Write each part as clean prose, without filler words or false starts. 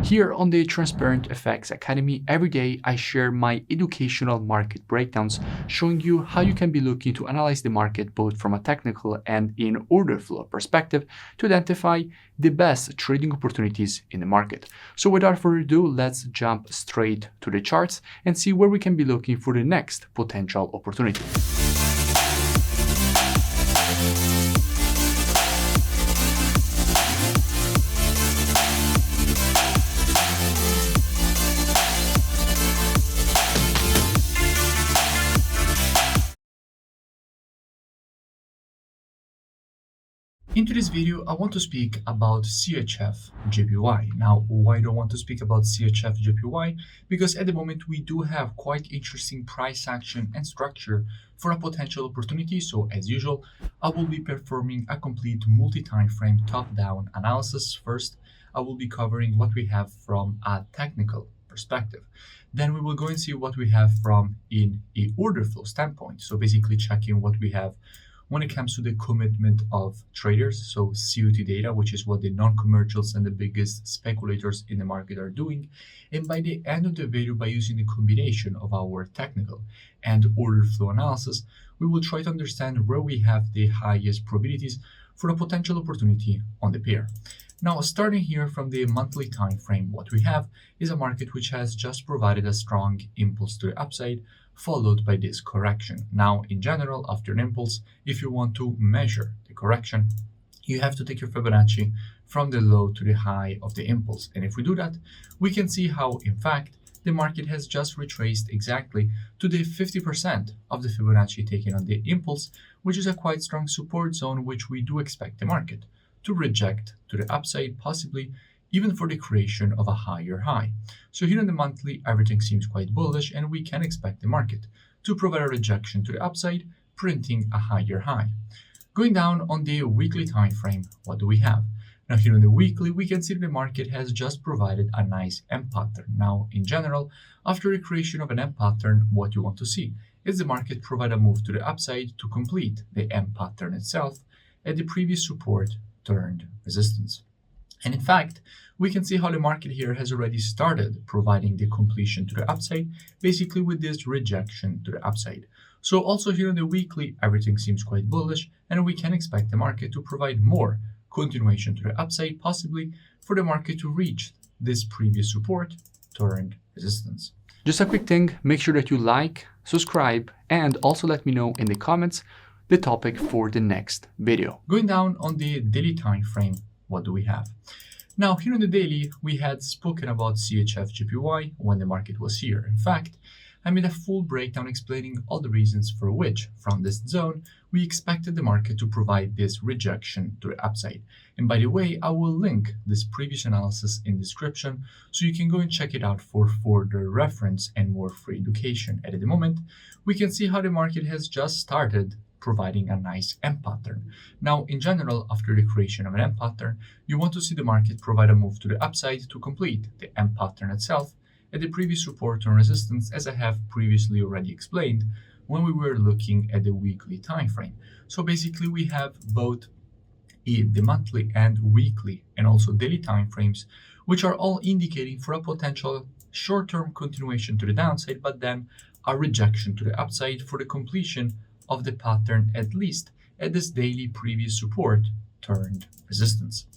Here on the Transparent FX Academy, every day I share my educational market breakdowns, showing you how you can be looking to analyze the market both from a technical and in order flow perspective to identify the best trading opportunities in the market. So without further ado, let's jump straight to the charts and see where we can be looking for the next potential opportunity. In today's video, I want to speak about CHF JPY. Now, why do I want to speak about CHF JPY? Because at the moment, we do have quite interesting price action and structure for a potential opportunity. So as usual, I will be performing a complete multi-time frame top-down analysis. First, I will be covering what we have from a technical perspective. Then we will go and see what we have from in a order flow standpoint. So basically checking what we have when it comes to the commitment of traders, so COT data, which is what the non-commercials and the biggest speculators in the market are doing. And by the end of the video, by using the combination of our technical and order flow analysis, we will try to understand where we have the highest probabilities for a potential opportunity on the pair. Now, starting here from the monthly time frame, what we have is a market which has just provided a strong impulse to the upside, followed by this correction. Now, in general, after an impulse, if you want to measure the correction, you have to take your Fibonacci from the low to the high of the impulse. And if we do that, we can see how, in fact, the market has just retraced exactly to the 50% of the Fibonacci taken on the impulse, which is a quite strong support zone, which we do expect the market to reject to the upside, possibly even for the creation of a higher high. So here in the monthly, everything seems quite bullish, and we can expect the market to provide a rejection to the upside, printing a higher high. Going down on the weekly time frame, what do we have? Now here on the weekly, we can see the market has just provided a nice M pattern. Now, in general, after the creation of an M pattern, what you want to see is the market provide a move to the upside to complete the M pattern itself at the previous support turned resistance. And in fact, we can see how the market here has already started providing the completion to the upside, basically with this rejection to the upside. So also here on the weekly, everything seems quite bullish, and we can expect the market to provide more continuation to the upside, possibly for the market to reach this previous support turned resistance. Just a quick thing, make sure that you like, subscribe, and also let me know in the comments the topic for the next video. Going down on the daily time frame, what do we have? Now, here in the daily, we had spoken about CHF JPY when the market was here. In fact, I made a full breakdown explaining all the reasons for which, from this zone, we expected the market to provide this rejection to the upside. And by the way, I will link this previous analysis in the description, so you can go and check it out for further reference and more free education. And at the moment, we can see how the market has just started providing a nice M pattern. Now, in general, after the creation of an M pattern, you want to see the market provide a move to the upside to complete the M pattern itself at the previous support and resistance, as I have previously already explained when we were looking at the weekly time frame. So basically, we have both the monthly and weekly and also daily time frames, which are all indicating for a potential short-term continuation to the downside, but then a rejection to the upside for the completion of the pattern, at least at this daily previous support turned resistance.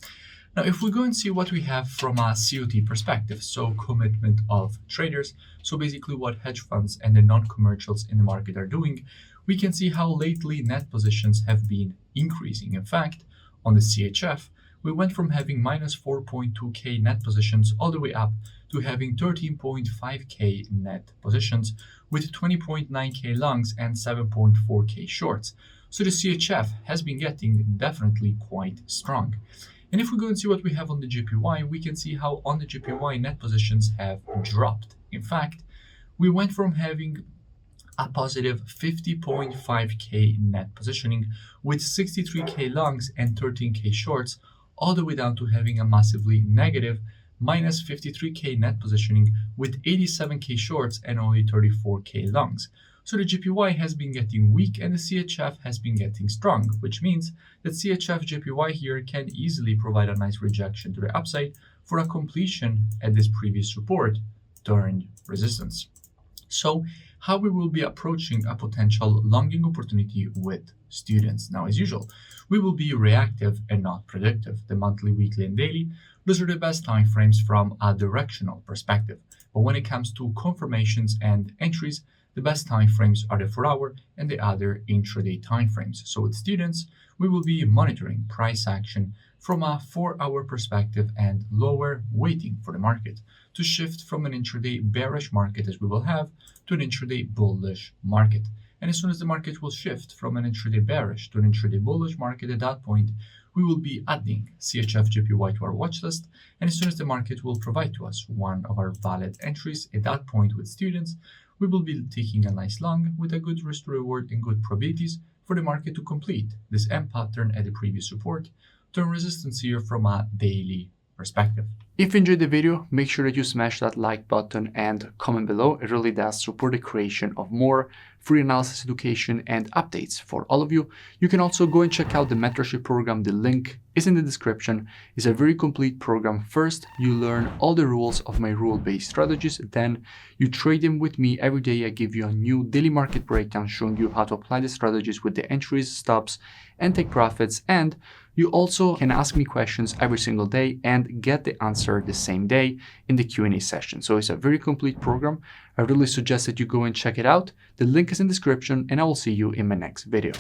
Now, if we go and see what we have from a COT perspective, so commitment of traders, so basically what hedge funds and the non-commercials in the market are doing, we can see how lately net positions have been increasing. In fact, on the CHF, we went from having minus 4.2k net positions all the way up to having 13.5k net positions with 20.9k longs and 7.4k shorts. So the CHF has been getting definitely quite strong. And if we go and see what we have on the JPY, we can see how on the JPY net positions have dropped. In fact, we went from having a positive 50.5k net positioning with 63k longs and 13k shorts, all the way down to having a massively negative minus 53k net positioning with 87k shorts and only 34k longs. So the JPY has been getting weak and the CHF has been getting strong, which means that CHF JPY here can easily provide a nice rejection to the upside for a completion at this previous support turned resistance. So how we will be approaching a potential longing opportunity with students. Now, as usual, we will be reactive and not predictive. The monthly, weekly, and daily, those are the best time frames from a directional perspective. But when it comes to confirmations and entries, the best time frames are the 4-hour and the other intraday time frames. So with students, we will be monitoring price action from a 4-hour perspective and lower waiting for the market to shift from an intraday bearish market as we will have to an intraday bullish market. And as soon as the market will shift from an intraday bearish to an intraday bullish market, at that point, we will be adding CHF JPY to our watch list. And as soon as the market will provide to us one of our valid entries, at that point with students, we will be taking a nice long with a good risk to reward and good probabilities for the market to complete this M pattern at the previous support, turn resistance here from a daily perspective. If you enjoyed the video, make sure that you smash that like button and comment below. It really does support the creation of more free analysis education and updates for all of you. You can also go and check out the mentorship program. The link is in the description. It's a very complete program. First, you learn all the rules of my rule-based strategies. Then you trade them with me every day. I give you a new daily market breakdown showing you how to apply the strategies with the entries, stops, and take profits. And you also can ask me questions every single day and get the answer the same day in the Q&A session. So it's a very complete program. I really suggest that you go and check it out. The link is in the description, and I will see you in my next video.